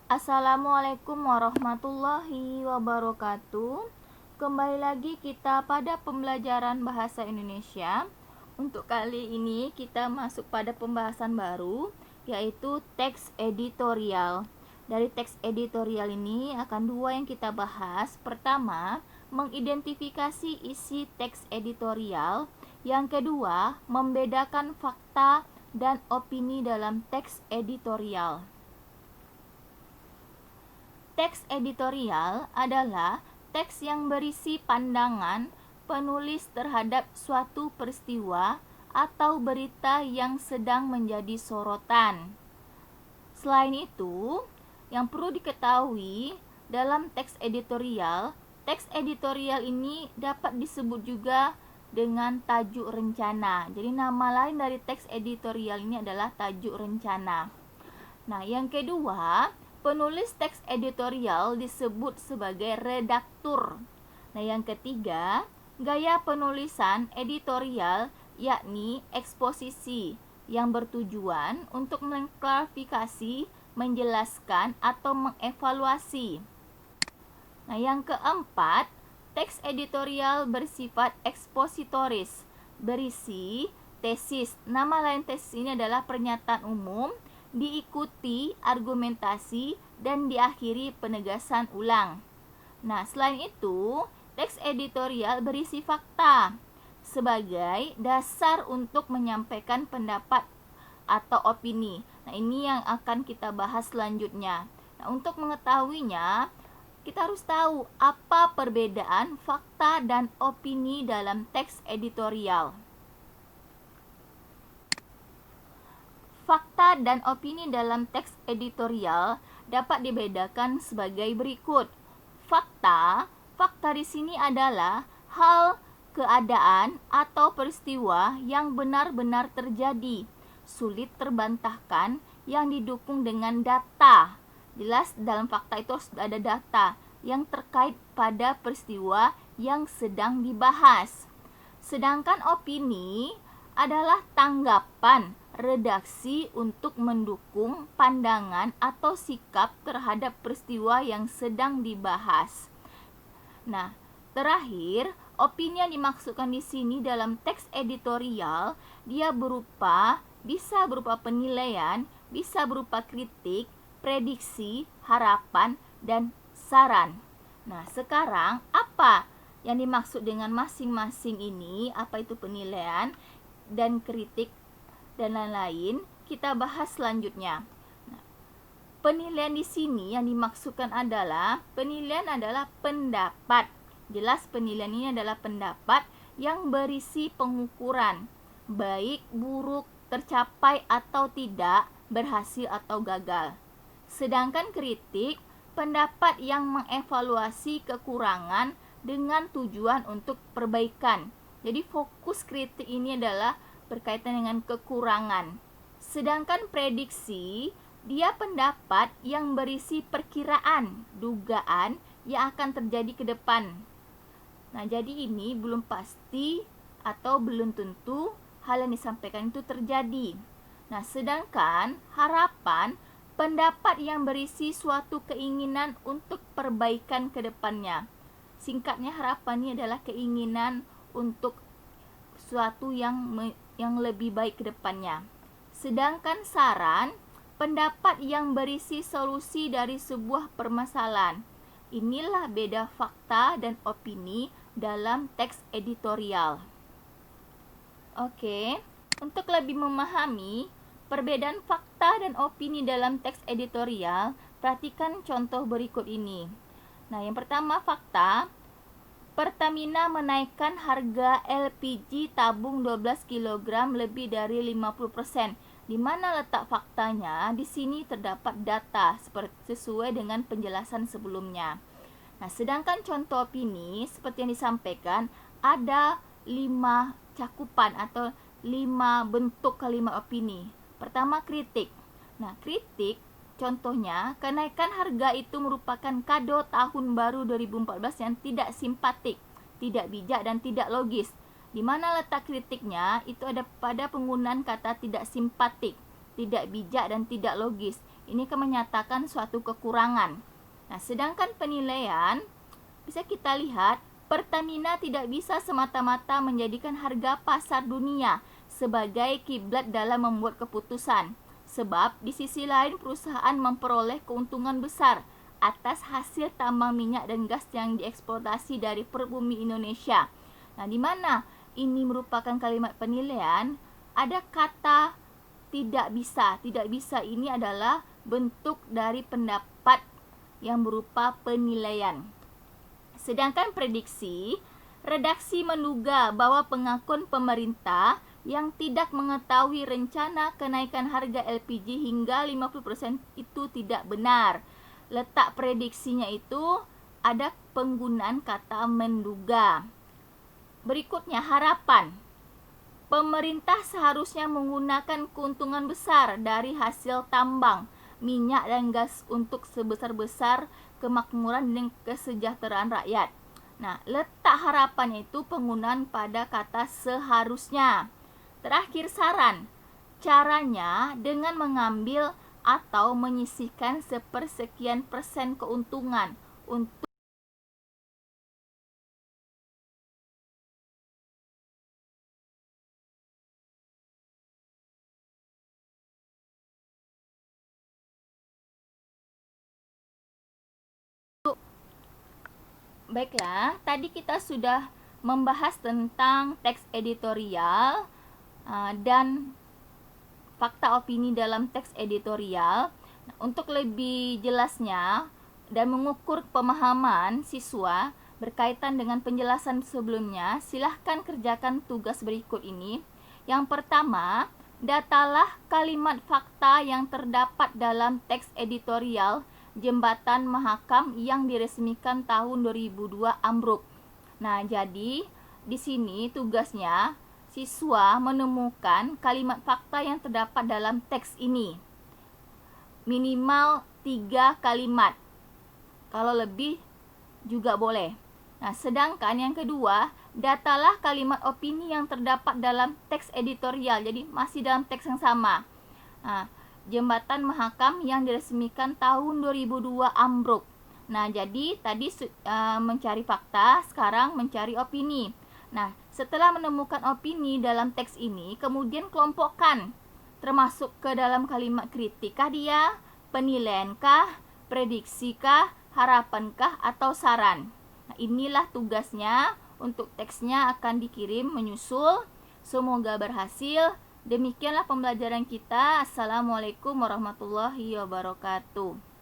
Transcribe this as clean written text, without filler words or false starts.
Assalamualaikum warahmatullahi wabarakatuh. Kembali lagi kita pada pembelajaran bahasa Indonesia. Untuk kali ini kita masuk pada pembahasan baru, yaitu teks editorial. Dari teks editorial ini akan dua yang kita bahas. Pertama, mengidentifikasi isi teks editorial. Yang kedua, membedakan fakta dan opini dalam teks editorial. Teks editorial adalah teks yang berisi pandangan penulis terhadap suatu peristiwa atau berita yang sedang menjadi sorotan. Selain itu, yang perlu diketahui dalam teks editorial ini dapat disebut juga dengan tajuk rencana. Jadi nama lain dari teks editorial ini adalah tajuk rencana. Nah, yang kedua, penulis teks editorial disebut sebagai redaktur. Nah, yang ketiga, gaya penulisan editorial yakni eksposisi yang bertujuan untuk mengklarifikasi, menjelaskan, atau mengevaluasi. Nah, yang keempat, teks editorial bersifat ekspositoris, berisi tesis. Nama lain tesis ini adalah pernyataan umum, diikuti argumentasi, dan diakhiri penegasan ulang. Nah, selain itu, teks editorial berisi fakta sebagai dasar untuk menyampaikan pendapat atau opini. Nah, ini yang akan kita bahas selanjutnya. Nah, untuk mengetahuinya, kita harus tahu apa perbedaan fakta dan opini dalam teks editorial. Fakta dan opini dalam teks editorial dapat dibedakan sebagai berikut. Fakta di sini adalah hal, keadaan, atau peristiwa yang benar-benar terjadi, sulit terbantahkan, yang didukung dengan data. Jelas dalam fakta itu harus ada data yang terkait pada peristiwa yang sedang dibahas. Sedangkan opini adalah tanggapan redaksi untuk mendukung pandangan atau sikap terhadap peristiwa yang sedang dibahas. Nah, terakhir, opini yang dimaksudkan di sini dalam teks editorial, dia bisa berupa penilaian, bisa berupa kritik, prediksi, harapan, dan saran. Nah, sekarang apa yang dimaksud dengan masing-masing ini? Apa itu penilaian dan kritik dan lain-lain, kita bahas selanjutnya. Nah, penilaian di sini yang dimaksudkan adalah pendapat. Jelas penilaian ini adalah pendapat yang berisi pengukuran, baik, buruk, tercapai atau tidak, berhasil atau gagal. Sedangkan kritik, pendapat yang mengevaluasi kekurangan dengan tujuan untuk perbaikan. Jadi fokus kritik ini adalah berkaitan dengan kekurangan. Sedangkan prediksi, dia pendapat yang berisi perkiraan, dugaan yang akan terjadi ke depan. Nah, jadi ini belum pasti atau belum tentu hal yang disampaikan itu terjadi. Nah, sedangkan harapan, pendapat yang berisi suatu keinginan untuk perbaikan ke depannya. Singkatnya, harapan ini adalah keinginan untuk suatu yang lebih baik ke depannya. Sedangkan saran, pendapat yang berisi solusi dari sebuah permasalahan. Inilah beda fakta dan opini dalam teks editorial. Oke, untuk lebih memahami perbedaan fakta dan opini dalam teks editorial, perhatikan contoh berikut ini. Nah, yang pertama fakta, Pertamina menaikkan harga LPG tabung 12 kg lebih dari 50%. Di mana letak faktanya? Di sini terdapat data sesuai dengan penjelasan sebelumnya. Nah, sedangkan contoh opini seperti yang disampaikan ada 5 cakupan atau 5 bentuk kalimat opini. Pertama, kritik. Nah, kritik contohnya, kenaikan harga itu merupakan kado tahun baru 2014 yang tidak simpatik, tidak bijak, dan tidak logis. Di mana letak kritiknya? Itu ada pada penggunaan kata tidak simpatik. tidak bijak dan tidak logis. Ini akan menyatakan suatu kekurangan. Nah, sedangkan penilaian bisa kita lihat Pertamina tidak bisa semata-mata menjadikan harga pasar dunia sebagai kiblat dalam membuat keputusan. Sebab di sisi lain perusahaan memperoleh keuntungan besar atas hasil tambang minyak dan gas yang dieksploitasi dari perut bumi Indonesia. Nah, di mana ini merupakan kalimat penilaian, ada kata tidak bisa. Tidak bisa ini adalah bentuk dari pendapat yang berupa penilaian. Sedangkan prediksi, redaksi menduga bahwa pengakuan pemerintah yang tidak mengetahui rencana kenaikan harga LPG hingga 50% itu tidak benar. Letak prediksinya itu ada penggunaan kata menduga. Berikutnya, harapan. Pemerintah seharusnya menggunakan keuntungan besar dari hasil tambang, minyak dan gas untuk sebesar-besar kemakmuran dan kesejahteraan rakyat. Nah, letak harapannya itu penggunaan pada kata seharusnya. Terakhir, saran. Caranya dengan mengambil atau menyisihkan sepersekian persen keuntungan untuk Baiklah, tadi kita sudah membahas tentang teks editorial dan fakta opini dalam teks editorial. Untuk lebih jelasnya dan mengukur pemahaman siswa berkaitan dengan penjelasan sebelumnya, silahkan kerjakan tugas berikut ini. Yang pertama, datalah kalimat fakta yang terdapat dalam teks editorial Jembatan Mahakam yang diresmikan tahun 2002 ambruk. Nah, jadi di sini tugasnya siswa menemukan kalimat fakta yang terdapat dalam teks ini. Minimal 3 kalimat. Kalau lebih juga boleh. Nah, sedangkan yang kedua, datalah kalimat opini yang terdapat dalam teks editorial. Jadi masih dalam teks yang sama. Nah, Jembatan Mahakam yang diresmikan tahun 2002 ambruk. Nah, jadi tadi mencari fakta, sekarang mencari opini. Nah, setelah menemukan opini dalam teks ini, kemudian kelompokkan. Termasuk ke dalam kalimat kritikkah dia, penilaiankah, prediksikah, harapankah, atau saran. Nah, inilah tugasnya. Untuk teksnya akan dikirim menyusul. Semoga berhasil. Demikianlah pembelajaran kita. Assalamualaikum warahmatullahi wabarakatuh.